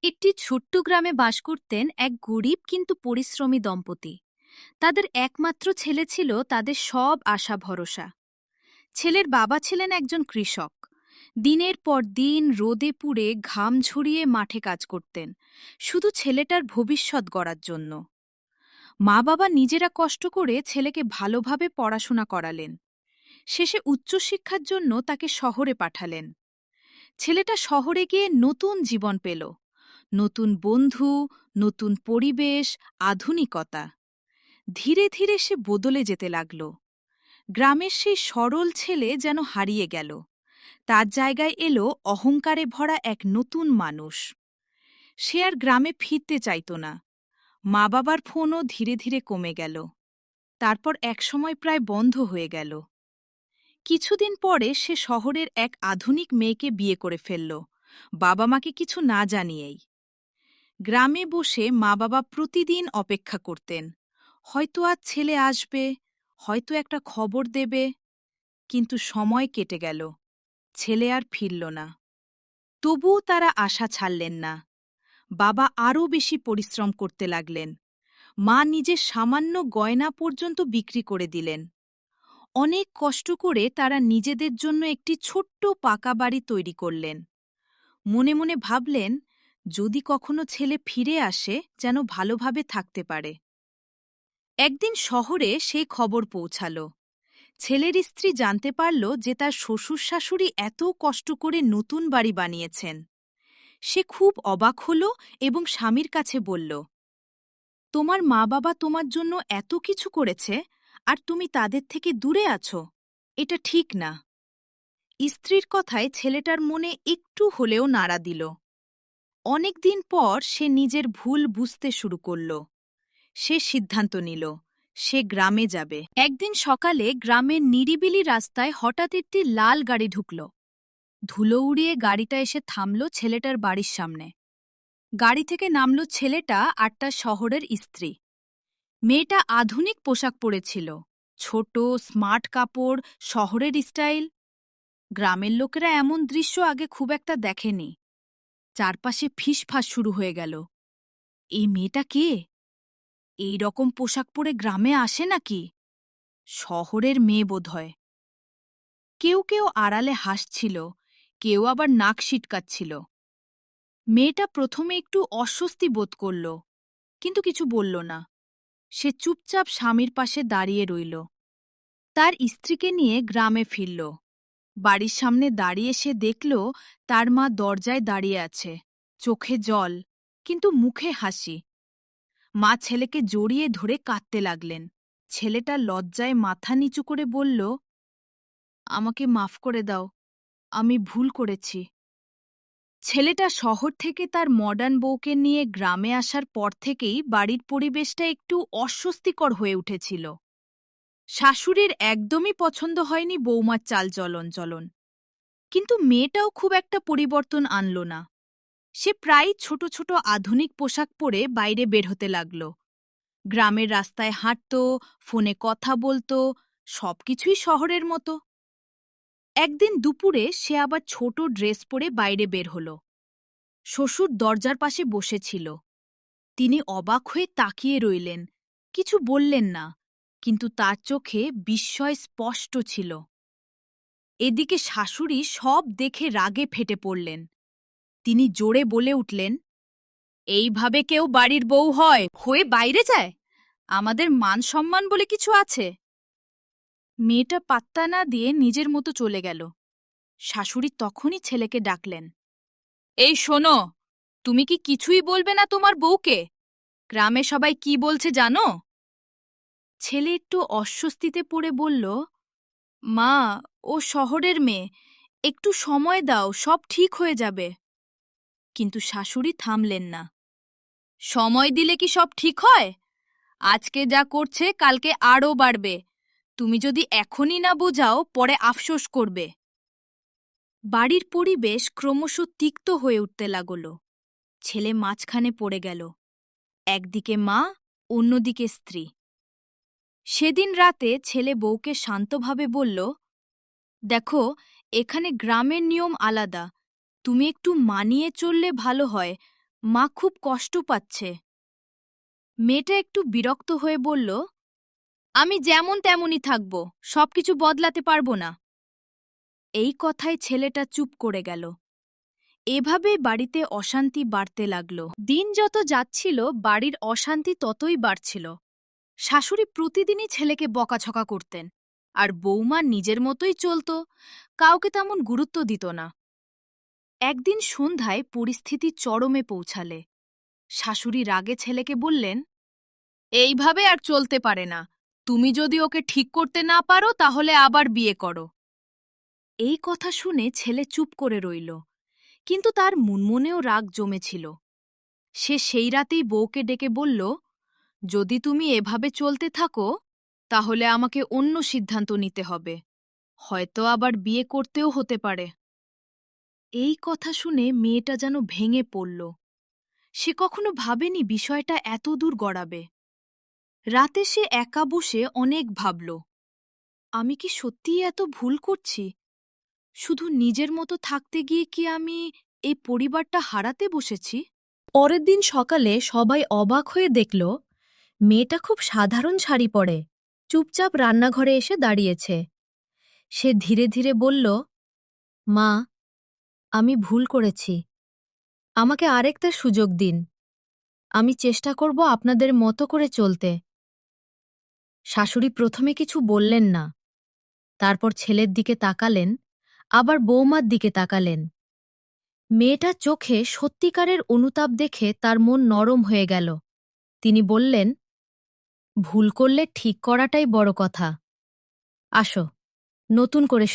একটি ছোট্ট গ্রামে বাস করতেন এক গরিব কিন্তু পরিশ্রমী দম্পতি। তাদের একমাত্র ছেলে ছিল তাদের সব আশা ভরসা। ছেলের বাবা ছিলেন একজন কৃষক। দিনের পর দিন রোদে পুড়ে ঘাম ঝরিয়ে মাঠে কাজ করতেন, শুধু ছেলেটার ভবিষ্যৎ গড়ার জন্য। মা বাবা নিজেরা কষ্ট করে ছেলেকে ভালোভাবে পড়াশোনা করালেন। শেষে উচ্চশিক্ষার জন্য তাকে শহরে পাঠালেন। ছেলেটা শহরে গিয়ে নতুন জীবন পেল, নতুন বন্ধু, নতুন পরিবেশ, আধুনিকতা। ধীরে ধীরে সে বদলে যেতে লাগল। গ্রামের সেই সরল ছেলে যেন হারিয়ে গেল। তার জায়গায় এলো অহংকারে ভরা এক নতুন মানুষ। সে আর গ্রামে ফিরতে চাইত না। মা বাবার ফোনও ধীরে ধীরে কমে গেল। তারপর একসময় প্রায় বন্ধ হয়ে গেল। কিছুদিন পরে সে শহরের এক আধুনিক মেয়েকে বিয়ে করে ফেলল, বাবা মাকে কিছু না জানিয়েই। গ্রামে বসে মা বাবা প্রতিদিন অপেক্ষা করতেন, হয়তো আজ ছেলে আসবে, হয়তো একটা খবর দেবে। কিন্তু সময় কেটে গেল, ছেলে আর ফিরল না। তবুও তারা আশা ছাড়লেন না। বাবা আরও বেশি পরিশ্রম করতে লাগলেন। মা নিজের সামান্য গয়না পর্যন্ত বিক্রি করে দিলেন। অনেক কষ্ট করে তারা নিজেদের জন্য একটি ছোট্ট পাকা বাড়ি তৈরি করলেন। মনে মনে ভাবলেন, যদি কখনো ছেলে ফিরে আসে যেন ভালোভাবে থাকতে পারে। একদিন শহরে সেই খবর পৌঁছাল। ছেলের স্ত্রী জানতে পারল যে তার শ্বশুর শাশুড়ি এত কষ্ট করে নতুন বাড়ি বানিয়েছেন। সে খুব অবাক হল এবং স্বামীর কাছে বলল, তোমার মা বাবা তোমার জন্য এত কিছু করেছে, আর তুমি তাদের থেকে দূরে আছো। এটা ঠিক না। স্ত্রীর কথায় ছেলেটার মনে একটু হলেও নাড়া দিল। অনেকদিন পর সে নিজের ভুল বুঝতে শুরু করল। সে সিদ্ধান্ত নিল, সে গ্রামে যাবে। একদিন সকালে গ্রামের নিরিবিলি রাস্তায় হঠাৎ একটি লাল গাড়ি ঢুকল। ধুলো উড়িয়ে গাড়িটা এসে থামল ছেলেটার বাড়ির সামনে। গাড়ি থেকে নামল ছেলেটা আর তার শহরের স্ত্রী। মেয়েটা আধুনিক পোশাক পরেছিল, ছোট স্মার্ট কাপড়, শহরের স্টাইল। গ্রামের লোকেরা এমন দৃশ্য আগে খুব একটা দেখেনি। চারপাশে ফিসফাস শুরু হয়ে গেল। এই মেয়েটা কে? এই রকম পোশাক পরে গ্রামে আসে নাকি? শহরের মেয়ে বোধহয়। কেউ কেউ আড়ালে হাসছিল, কেউ আবার নাক সিটকাচ্ছিল। মেয়েটা প্রথমে একটু অস্বস্তি বোধ করল, কিন্তু কিছু বলল না। সে চুপচাপ স্বামীর পাশে দাঁড়িয়ে রইল। তার স্ত্রীকে নিয়ে গ্রামে ফিরল। বাড়ির সামনে দাঁড়িয়ে সে দেখল তার মা দরজায় দাঁড়িয়ে আছে, চোখে জল, কিন্তু মুখে হাসি। মা ছেলেকে জড়িয়ে ধরে কাঁদতে লাগলেন। ছেলেটা লজ্জায় মাথা নিচু করে বলল, আমাকে মাফ করে দাও, আমি ভুল করেছি। ছেলেটা শহর থেকে তার মডার্ন বউকে নিয়ে গ্রামে আসার পর থেকেই বাড়ির পরিবেশটা একটু অস্বস্তিকর হয়ে উঠেছিল। শাশুড়ির একদমই পছন্দ হয়নি বৌমার চালচলন। কিন্তু মেয়েটাও খুব একটা পরিবর্তন আনল না। সে প্রায় ছোট ছোট আধুনিক পোশাক পরে বাইরে বের হতে লাগল। গ্রামের রাস্তায় হাঁটত, ফোনে কথা বলত, সবকিছুই শহরের মতো। একদিন দুপুরে সে আবার ছোট ড্রেস পরে বাইরে বের হল। শ্বশুর দরজার পাশে বসেছিল। তিনি অবাক হয়ে তাকিয়ে রইলেন, কিছু বললেন না, কিন্তু তার চোখে বিস্ময় স্পষ্ট ছিল। এদিকে শাশুড়ি সব দেখে রাগে ফেটে পড়লেন। তিনি জোরে বলে উঠলেন, এইভাবে কেউ বাড়ির বউ হয়ে বাইরে যায়? আমাদের মান সম্মান বলে কিছু আছে? মেয়েটা পাত্তা না দিয়ে নিজের মতো চলে গেল। শাশুড়ি তখনই ছেলেকে ডাকলেন, এই শোনো, তুমি কি কিছুই বলবে না তোমার বউকে? গ্রামে সবাই কি বলছে জানো? ছেলে একটু অস্বস্তিতে পড়ে বলল, মা, ও শহরের মেয়ে, একটু সময় দাও, সব ঠিক হয়ে যাবে। কিন্তু শাশুড়ি থামলেন না। সময় দিলে কি সব ঠিক হয়? আজকে যা করছে কালকে আরও বাড়বে। তুমি যদি এখনই না বোঝাও পরে আফসোস করবে। বাড়ির পরিবেশ ক্রমশ তিক্ত হয়ে উঠতে লাগল। ছেলে মাঝখানে পড়ে গেল, একদিকে মা, অন্যদিকে স্ত্রী। সেদিন রাতে ছেলে বউকে শান্তভাবে বলল, দেখো, এখানে গ্রামের নিয়ম আলাদা, তুমি একটু মানিয়ে চললে ভালো হয়। মা খুব কষ্ট পাচ্ছে। মেয়েটা একটু বিরক্ত হয়ে বলল, আমি যেমন তেমনই থাকব, সবকিছু বদলাতে পারবো না। এই কথায় ছেলেটা চুপ করে গেল। এভাবেই বাড়িতে অশান্তি বাড়তে লাগল। দিন যত যাচ্ছিল বাড়ির অশান্তি ততই বাড়ছিল। শাশুড়ি প্রতিদিনই ছেলেকে বকাঝকা করতেন, আর বৌমা নিজের মতোই চলত, কাউকে তেমন গুরুত্ব দিত না। একদিন সন্ধ্যায় পরিস্থিতি চরমে পৌঁছালে শাশুড়ি রাগে ছেলেকে বললেন, এইভাবে আর চলতে পারে না। তুমি যদি ওকে ঠিক করতে না পারো তাহলে আবার বিয়ে করো। এই কথা শুনে ছেলে চুপ করে রইল, কিন্তু তার মনমনেও রাগ জমেছিল। সে সেই রাতেই বউকে ডেকে বলল, যদি তুমি এভাবে চলতে থাকো তাহলে আমাকে অন্য সিদ্ধান্ত নিতে হবে, হয়তো আবার বিয়ে করতেও হতে পারে। এই কথা শুনে মেয়েটা যেন ভেঙে পড়ল। সে কখনো ভাবেনি বিষয়টা এত দূর গড়াবে। রাতে সে একা বসে অনেক ভাবল, আমি কি সত্যিই এত ভুল করছি? শুধু নিজের মতো থাকতে গিয়ে কি আমি এই পরিবারটা হারাতে বসেছি? পরের দিন সকালে সবাই অবাক হয়ে দেখল মেয়েটা খুব সাধারণ শাড়ি পরে চুপচাপ রান্নাঘরে এসে দাঁড়িয়েছে। সে ধীরে ধীরে বলল, মা, আমি ভুল করেছি, আমাকে আরেকটা সুযোগ দিন, আমি চেষ্টা করব আপনাদের মতো করে চলতে। শাশুড়ি প্রথমে কিছু বললেন না, তারপর ছেলের দিকে তাকালেন, আবার বৌমার দিকে তাকালেন। মেয়েটার চোখে সত্যিকারের অনুতাপ দেখে তার মন নরম হয়ে গেল। তিনি বললেন, ভুল করলে ঠিক করাটাই বড় কথা। আসো, নতুন করে